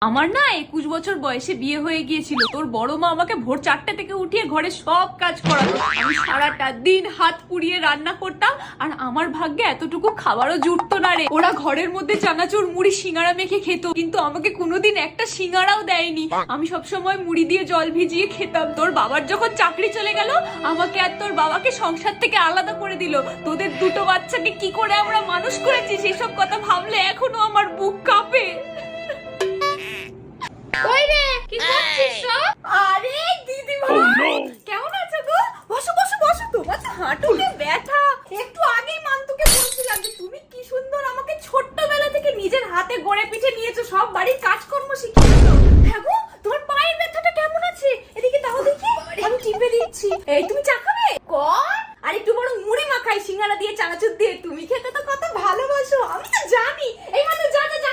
আমার না 21 বছর বয়সে বিয়ে হয়ে গিয়েছিল। তোর বড় মা আমাকে ভোর 4টে থেকে উঠিয়ে ঘরে সব কাজ করাতো। আমি সারাটা দিন হাত পুড়িয়ে রান্না করতাম, আর আমার ভাগ্যে এতটুকু খাবারও জুটতো না রে। ওরা ঘরের মধ্যে চানাচুর মুড়ি সিঙ্গারা মেখে খেত, কিন্তু আমাকে কোনোদিন একটা সিঙ্গারাও দেয়নি। আমি সবসময় মুড়ি দিয়ে জল ভিজিয়ে খেতাম। তোর বাবার যখন চাকরি চলে গেল, আমাকে আর তোর বাবাকে সংসার থেকে আলাদা করে দিল। তোদের দুটো বাচ্চাকে কি করে আমরা মানুষ করেছি সেসব কথা ভাবলে এখনো আমার বুক কাঁপে। ওই রে, কি করছিস সব? আরে দিদি ভাই, কেমন আছো গো? বসো বসো বসো, তোমার তো হাঁটুতে ব্যথা। একটু আগেই মান্তুকে বলছিলাম যে তুমি কি সুন্দর আমাকে ছোট্টবেলা থেকে নিজের হাতে গড়ে পিঠে নিয়েছো, সব বাড়ির কাজকর্ম শিখিয়েছো। হ্যাঁ গো, তোমার পায়ের ব্যথাটা কেমন আছে? এদিকে দাও দেখি, আমি টিপে দিচ্ছি। এই তুমি চা খাবে? কর। আর একটু বড় মুড়ি মাখাই সিঙ্গারা দিয়ে চানাচুর দিয়ে। তুমি খেতে তো কত ভালোবাসো, আমি তো জানি। এই মাত্র যা যা